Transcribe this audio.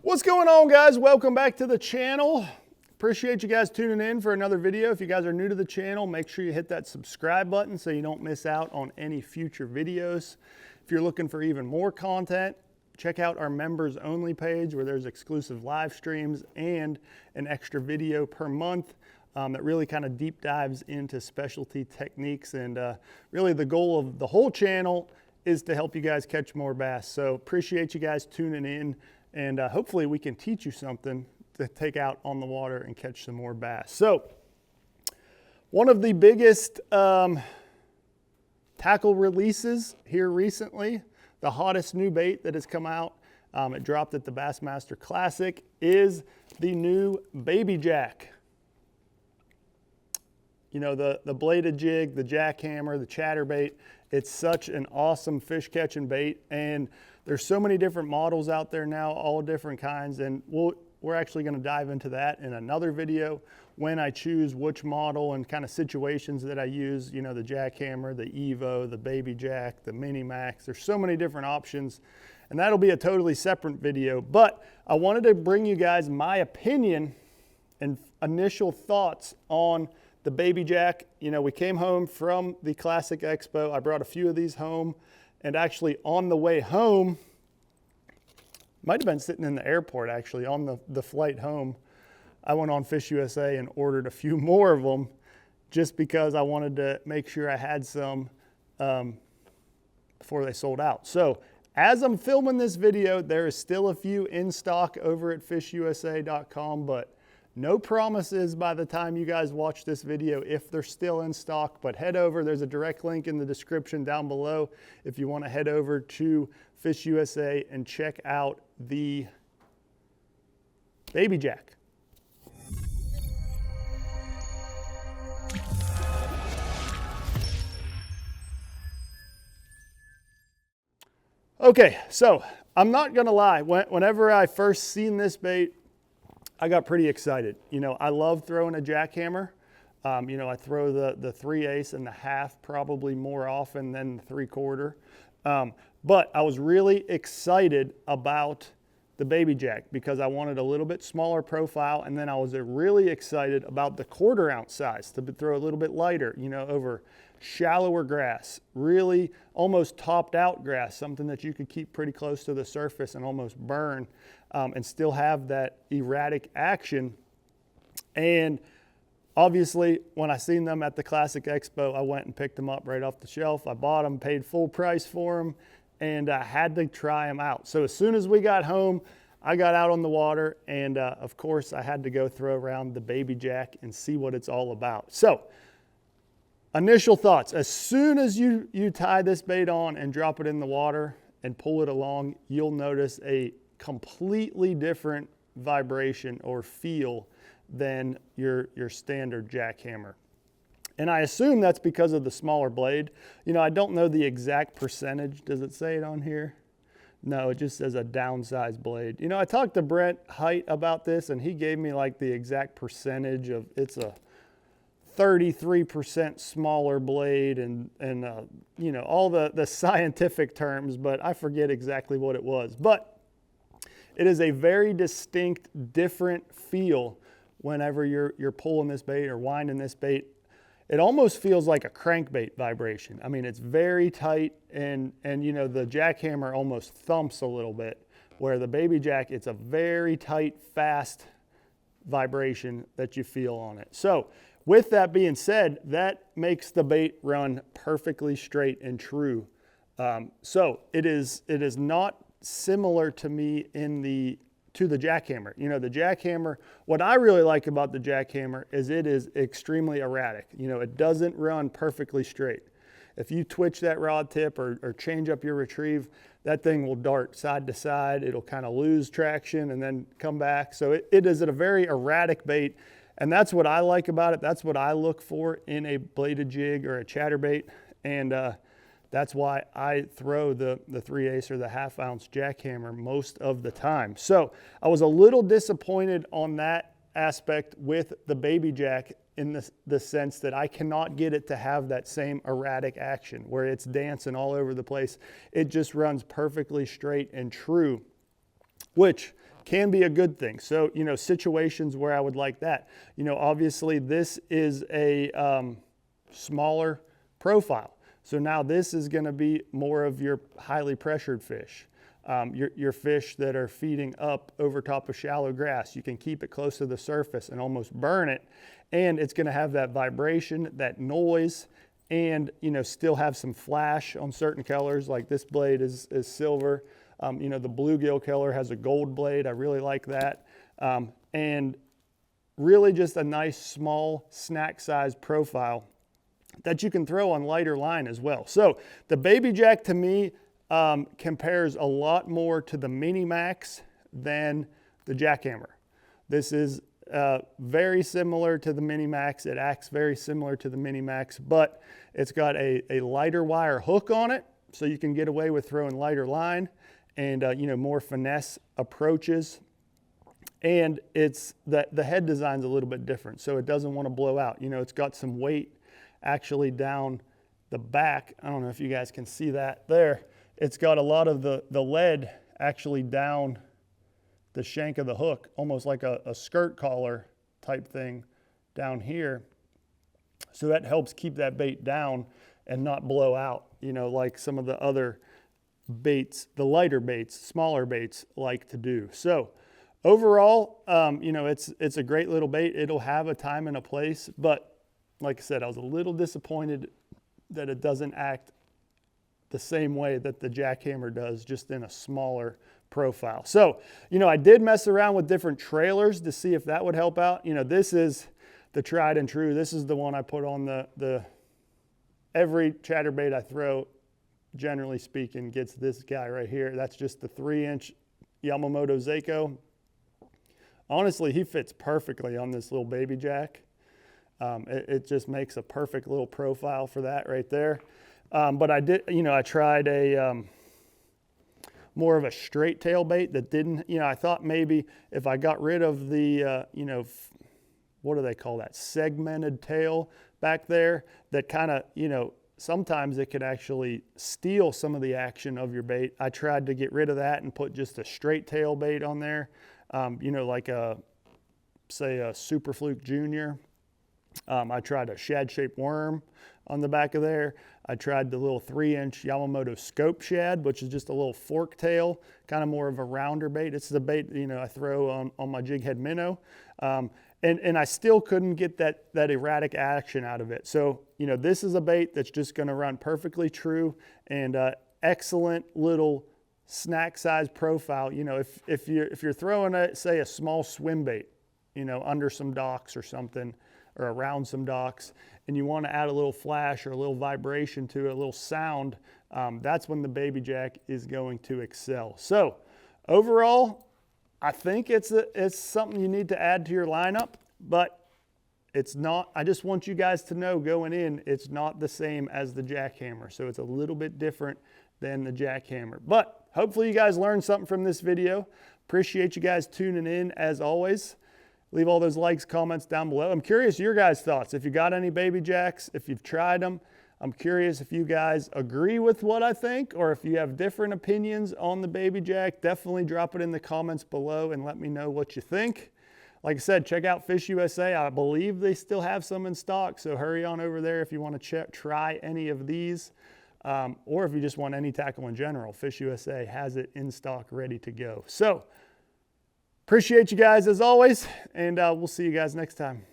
What's going on, guys? Welcome back to the channel. Appreciate you guys tuning in for another video. If you guys are new to the channel, make sure you hit that subscribe button so you don't miss out on any future videos. If you're looking for even more content, check out our members only page where there's exclusive live streams and an extra video per month that really kind of deep dives into specialty techniques. And really the goal of the whole channel is to help you guys catch more bass. So appreciate you guys tuning in, and hopefully we can teach you something to take out on the water and catch some more bass. So one of the biggest tackle releases here recently, the hottest new bait that has come out, it dropped at the Bassmaster Classic, is the new Baby Jack. You know, the bladed jig, the jackhammer, the chatterbait. It's such an awesome fish catching bait, and there's so many different models out there now, all different kinds, and we're actually going to dive into that in another video when I choose which model and kind of situations that I use. You know, the jackhammer, the Evo, the Baby Jack, the Mini Max. There's so many different options, and that'll be a totally separate video. But I wanted to bring you guys my opinion and initial thoughts on the Baby Jack. You know, we came home from the Classic Expo. I brought a few of these home, and actually on the way home, might have been sitting in the airport actually on the flight home, I went on Fish USA and ordered a few more of them just because I wanted to make sure I had some before they sold out. So as I'm filming this video, there is still a few in stock over at fishusa.com, but no promises by the time you guys watch this video if they're still in stock. But head over, there's a direct link in the description down below if you want to head over to Fish USA and check out the Baby Jack. Okay, so I'm not gonna lie, whenever I first seen this bait, I got pretty excited. You know, I love throwing a jackhammer. You know, I throw the 3/8 and the half probably more often than the 3/4. But I was really excited about the Baby Jack because I wanted a little bit smaller profile, and then I was really excited about the 1/4 ounce size to throw a little bit lighter, you know, over shallower grass, really almost topped out grass, something that you could keep pretty close to the surface and almost burn and still have that erratic action. And obviously, when I seen them at the Classic Expo, I went and picked them up right off the shelf. I bought them, paid full price for them, and I had to try them out. So as soon as we got home, I got out on the water, and of course, I had to go throw around the Baby Jack and see what it's all about. So initial thoughts: as soon as you tie this bait on and drop it in the water and pull it along, you'll notice a completely different vibration or feel than your standard jackhammer. And I assume that's because of the smaller blade. You know, I don't know the exact percentage. Does it say it on here? No, it just says a downsized blade. You know, I talked to Brent Height about this, and he gave me like the exact percentage of, it's a 33% smaller blade and you know, all the scientific terms, but I forget exactly what it was. But it is a very distinct, different feel whenever you're pulling this bait or winding this bait. It almost feels like a crankbait vibration. I mean, it's very tight, and you know, the jackhammer almost thumps a little bit, where the Baby Jack, it's a very tight, fast vibration that you feel on it. So with that being said, that makes the bait run perfectly straight and true. So it is not similar to me to the jackhammer. You know, the jackhammer, what I really like about the jackhammer is it is extremely erratic. You know, it doesn't run perfectly straight. If you twitch that rod tip or change up your retrieve, that thing will dart side to side. It'll kind of lose traction and then come back. So it is a very erratic bait, and that's what I like about it. That's what I look for in a bladed jig or a chatterbait, and that's why I throw the 3/8 or the 1/2 ounce jackhammer most of the time. So I was a little disappointed on that aspect with the Baby Jack in the sense that I cannot get it to have that same erratic action where it's dancing all over the place. It just runs perfectly straight and true, which can be a good thing. So, you know, situations where I would like that. You know, obviously this is a smaller profile. So now this is going to be more of your highly pressured fish. Your fish that are feeding up over top of shallow grass. You can keep it close to the surface and almost burn it. And it's going to have that vibration, that noise, and, you know, still have some flash on certain colors. Like this blade is silver. You know, the bluegill killer has a gold blade. I really like that. And really just a nice small snack size profile that you can throw on lighter line as well. So the Baby Jack to me compares a lot more to the Mini Max than the Jackhammer. This is very similar to the Mini Max. It acts very similar to the Mini Max, but it's got a lighter wire hook on it, so you can get away with throwing lighter line and you know, more finesse approaches. And it's the head design's a little bit different, so it doesn't want to blow out. You know, it's got some weight actually down the back. I don't know if you guys can see that there. It's got a lot of the lead actually down the shank of the hook, almost like a skirt collar type thing down here. So that helps keep that bait down and not blow out, you know, like some of the other baits, the lighter baits, smaller baits like to do. So overall, you know, it's a great little bait. It'll have a time and a place, but like I said, I was a little disappointed that it doesn't act the same way that the Jackhammer does, just in a smaller profile. So, you know, I did mess around with different trailers to see if that would help out. You know, this is the tried and true. This is the one I put on the every chatterbait I throw, generally speaking, gets this guy right here. That's just the 3-inch Yamamoto Seiko. Honestly, he fits perfectly on this little Baby Jack. It just makes a perfect little profile for that right there. But I did, you know, I tried a more of a straight tail bait that didn't, you know, I thought maybe if I got rid of the, you know, what do they call that? Segmented tail back there, that kind of, you know, sometimes it could actually steal some of the action of your bait. I tried to get rid of that and put just a straight tail bait on there, you know, like say a Super Fluke Junior. I tried a shad-shaped worm on the back of there. I tried the little 3-inch Yamamoto Scope Shad, which is just a little fork tail, kind of more of a rounder bait. It's the bait, you know, I throw on my jig head minnow. And I still couldn't get that erratic action out of it. So, you know, this is a bait that's just going to run perfectly true, and excellent little snack size profile. You know, if you're throwing say a small swim bait, you know, under some docks or something, or around some docks, and you want to add a little flash or a little vibration to it, a little sound, that's when the Baby Jack is going to excel. So overall, I think it's something you need to add to your lineup, but it's not, I just want you guys to know going in, it's not the same as the Jackhammer. So it's a little bit different than the Jackhammer. But hopefully you guys learned something from this video. Appreciate you guys tuning in as always. Leave all those likes, comments down below. I'm curious your guys' thoughts. If you got any Baby Jacks, if you've tried them, I'm curious if you guys agree with what I think, or if you have different opinions on the Baby Jack. Definitely drop it in the comments below and let me know what you think. Like I said, check out Fish USA. I believe they still have some in stock, so hurry on over there if you want to try any of these. Or if you just want any tackle in general, Fish USA has it in stock ready to go. So, appreciate you guys as always, and we'll see you guys next time.